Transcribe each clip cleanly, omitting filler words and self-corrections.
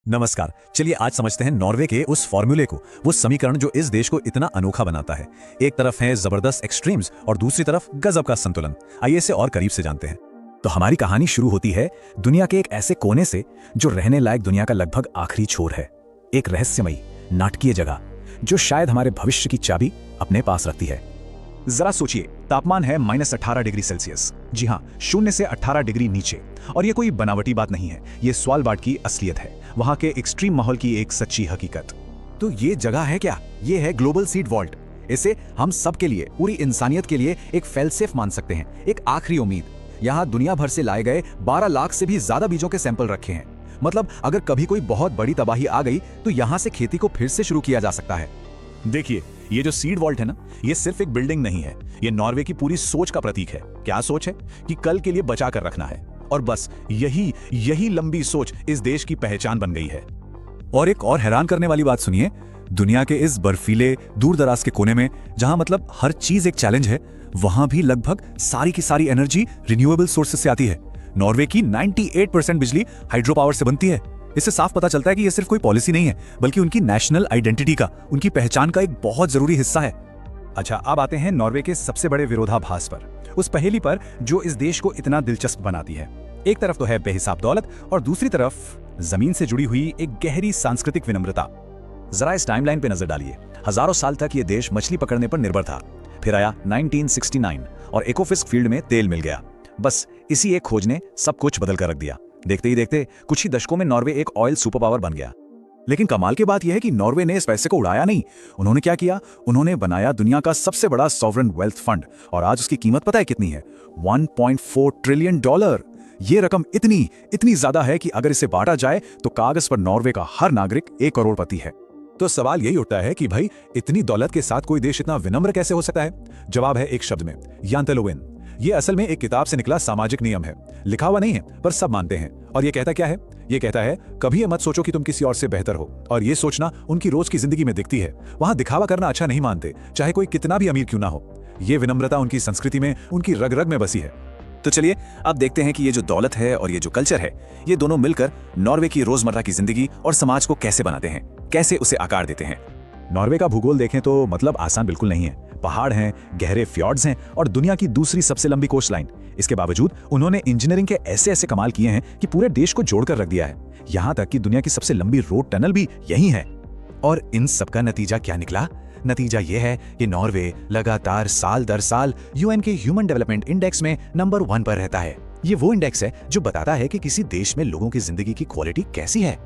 नमस्कार। चलिए आज समझते हैं नॉर्वे के उस फॉर्मूले को, वो समीकरण जो इस देश को इतना अनोखा बनाता है। एक तरफ है जबरदस्त एक्सट्रीम्स और दूसरी तरफ गजब का संतुलन। आइए इसे और करीब से जानते हैं। तो हमारी कहानी शुरू होती है दुनिया के एक ऐसे कोने से जो रहने लायक दुनिया का लगभग आखिरी छोर है। एक रहस्यमयी नाटकीय जगह जो शायद हमारे भविष्य की चाबी अपने पास रखती है। जरा सोचिए, तापमान है -18 डिग्री सेल्सियस। जी हाँ, 0 से 18 डिग्री नीचे। और ये कोई बनावटी बात नहीं है, ये स्वालबार्ड की असलियत है, वहाँ के एक्सट्रीम माहौल की एक सच्ची हकीकत। तो ये जगह है क्या? ये है ग्लोबल सीड वॉल्ट। इसे हम सब के लिए, पूरी इंसानियत के लिए एक फेलसेफ मान सकते हैं, एक आखिरी उम्मीद। यहाँ दुनिया भर से लाए गए 12 लाख से भी ज्यादा बीजों के सैंपल रखे हैं। मतलब अगर कभी कोई बहुत बड़ी तबाही आ गई तो यहाँ से खेती को फिर से शुरू किया जा सकता है। देखिए, ये जो सीड वॉल्ट है ना, ये सिर्फ एक बिल्डिंग नहीं है, ये नॉर्वे की पूरी सोच का प्रतीक है। क्या सोच है? कि कल के लिए बचा कर रखना है। और बस यही लंबी सोच इस देश की पहचान बन गई है। और एक और हैरान करने वाली बात सुनिए, दुनिया के इस बर्फीले दूर दराज के कोने में जहां मतलब हर चीज एक चैलेंज है, वहां भी लगभग सारी की सारी एनर्जी रिन्यूएबल सोर्सेज से आती है। नॉर्वे की 98% बिजली हाइड्रो पावर से बनती है। इससे साफ पता चलता है कि यह सिर्फ कोई पॉलिसी नहीं है, बल्कि उनकी नेशनल आइडेंटिटी का, उनकी पहचान का एक बहुत जरूरी हिस्सा है। अच्छा, अब आते हैं नॉर्वे के सबसे बड़े विरोधाभास पर, उस पहेली पर जो इस देश को इतना दिलचस्प बनाती है। एक तरफ तो है बेहिसाब दौलत और दूसरी तरफ जमीन से जुड़ी हुई एक गहरी सांस्कृतिक विनम्रता। जरा इस टाइमलाइन पे नजर डालिए। हजारों साल तक ये देश मछली पकड़ने पर निर्भर था। फिर आया 1969 और एकोफिस्क फील्ड में तेल मिल गया। बस इसी एक खोज ने सब कुछ बदल कर रख दिया। देखते ही देखते कुछ ही दशकों में नॉर्वे एक ऑयल सुपर पावर बन गया। लेकिन कमाल की बात यह है कि नॉर्वे ने इस पैसे को उड़ाया नहीं। उन्होंने क्या किया? उन्होंने बनाया दुनिया का सबसे बड़ा सॉवरेन वेल्थ फंड, और आज उसकी कीमत पता है कितनी है? $1.4 ट्रिलियन। ये रकम इतनी ज्यादा है कि अगर इसे बांटा जाए तो कागज पर नॉर्वे का हर नागरिक 1 करोड़पति है। तो सवाल यही उठता है कि भाई, इतनी दौलत के साथ कोई देश इतना विनम्र कैसे हो सकता है? जवाब है एक शब्द में, यांतेलोविन। ये असल में एक किताब से निकला सामाजिक नियम है। लिखा हुआ नहीं है, पर सब मानते हैं। और ये कहता क्या है? ये कहता है, कभी ये मत सोचो कि तुम किसी और से बेहतर हो। और ये सोचना उनकी रोज की जिंदगी में दिखती है। वहां दिखावा करना अच्छा नहीं मानते, चाहे कोई कितना भी अमीर क्यों ना हो। ये विनम्रता उनकी संस्कृति में, उनकी रग रग में बसी है। तो चलिए अब देखते हैं कि ये जो दौलत है और ये जो कल्चर है, ये दोनों मिलकर नॉर्वे की रोजमर्रा की जिंदगी और समाज को कैसे बनाते हैं, कैसे उसे आकार देते हैं। नॉर्वे का भूगोल देखें तो मतलब आसान बिल्कुल नहीं है। पहाड़ हैं, गहरे फ्यॉर्ड्स हैं और दुनिया की दूसरी सबसे लंबी कोस्ट लाइन। इसके बावजूद उन्होंने इंजीनियरिंग के ऐसे कमाल किए हैं कि पूरे देश को जोड़कर रख दिया है। यहाँ तक कि दुनिया की सबसे लंबी रोड टनल भी यही है। और इन सबका नतीजा क्या निकला? नतीजा यह है कि नॉर्वे लगातार साल दर साल यूएन के ह्यूमन डेवलपमेंट इंडेक्स में नंबर 1 पर रहता है। ये वो इंडेक्स है जो बताता है कि किसी देश में लोगों की जिंदगी की क्वालिटी कैसी है।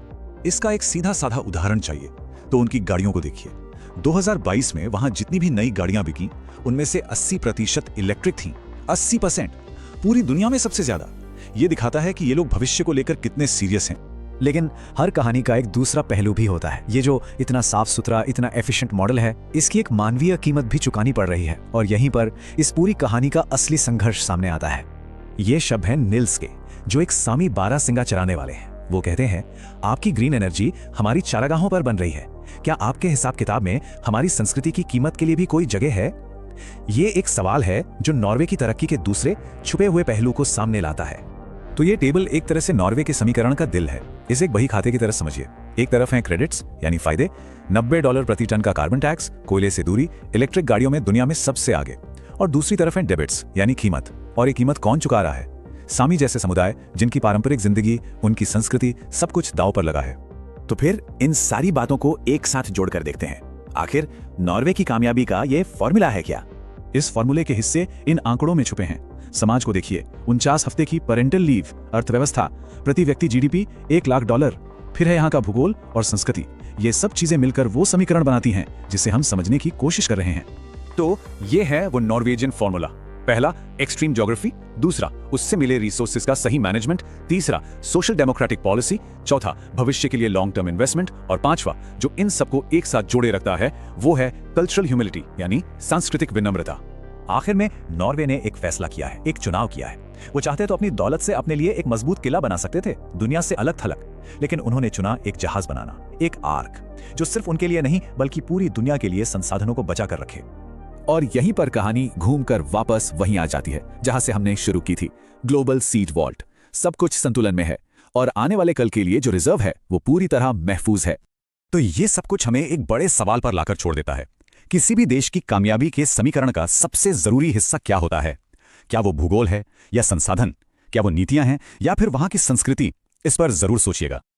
इसका एक सीधा साधा उदाहरण चाहिए तो उनकी गाड़ियों को देखिए। 2022 में वहां जितनी भी नई गाड़ियां बिकी, उनमें से 80% इलेक्ट्रिक थीं। 80%, पूरी दुनिया में सबसे ज्यादा। ये दिखाता है कि ये लोग भविष्य को लेकर कितने सीरियस हैं। लेकिन हर कहानी का एक दूसरा पहलू भी होता है। ये जो इतना साफ सुथरा, इतना एफिशिएंट मॉडल है, इसकी एक मानवीय कीमत भी चुकानी पड़ रही है। और यहीं पर इस पूरी कहानी का असली संघर्ष सामने आता है। ये शब्द है निल्स के, जो एक सामी 12 सिंगा चराने वाले हैं। वो कहते हैं, आपकी ग्रीन एनर्जी हमारी चारागाहों पर बन रही है। क्या आपके हिसाब किताब में हमारी संस्कृति की कीमत के लिए भी कोई जगह है? ये एक सवाल है जो नॉर्वे की तरक्की के दूसरे छुपे हुए पहलू को सामने लाता है। तो ये टेबल एक तरह से नॉर्वे के समीकरण का दिल है। इसे एक बही खाते की तरह समझिए। एक तरफ हैं क्रेडिट्स यानी फायदे, $90 प्रति टन का कार्बन टैक्स, कोयले से दूरी, इलेक्ट्रिक गाड़ियों में दुनिया में सबसे आगे। और दूसरी तरफ हैं डेबिट्स यानी कीमत। और ये कीमत कौन चुका रहा है? सामी जैसे समुदाय, जिनकी पारंपरिक जिंदगी, उनकी संस्कृति, सब कुछ दांव पर लगा है। तो फिर इन सारी बातों को एक साथ जोड़कर देखते हैं। आखिर नॉर्वे की कामयाबी का ये फॉर्मूला है क्या? इस फॉर्मूले के हिस्से इन आंकड़ों में छुपे हैं। समाज को देखिए, 49 हफ्ते की पेरेंटल लीव, अर्थव्यवस्था, प्रति व्यक्ति जीडीपी $1 लाख, फिर है यहाँ का भूगोल और संस्कृति। ये सब चीजें मिलकर वो समीकरण बनाती हैं जिसे हम समझने की कोशिश कर रहे हैं। तो ये है वो नॉर्वेजियन फॉर्मूला। पहला, एक्सट्रीम ज्योग्राफी। दूसरा, उससे मिले रिसोर्सेज का सही मैनेजमेंट। तीसरा, सोशल डेमोक्रेटिक पॉलिसी। चौथा, भविष्य के लिए लॉन्ग टर्म इन्वेस्टमेंट। और पांचवा, जो इन सबको एक साथ जोड़े रखता है, वो है कल्चरल ह्यूमिलिटी यानी सांस्कृतिक विनम्रता। आखिर में नॉर्वे ने एक फैसला किया है, एक चुनाव किया है। वो चाहते तो अपनी दौलत से अपने लिए एक मजबूत किला बना सकते थे, दुनिया से अलग थलग। लेकिन उन्होंने चुना एक जहाज बनाना, एक आर्क, जो सिर्फ उनके लिए नहीं बल्कि पूरी दुनिया के लिए संसाधनों को बचा कर रखे। और यहीं पर कहानी घूमकर वापस वहीं आ जाती है जहां से हमने शुरू की थी, ग्लोबल सीड वॉल्ट। सब कुछ संतुलन में है और आने वाले कल के लिए जो रिजर्व है वो पूरी तरह महफूज है। तो ये सब कुछ हमें एक बड़े सवाल पर लाकर छोड़ देता है। किसी भी देश की कामयाबी के समीकरण का सबसे जरूरी हिस्सा क्या होता है? क्या वो भूगोल है या संसाधन? क्या वो नीतियां हैं या फिर वहां की संस्कृति? इस पर जरूर सोचिएगा।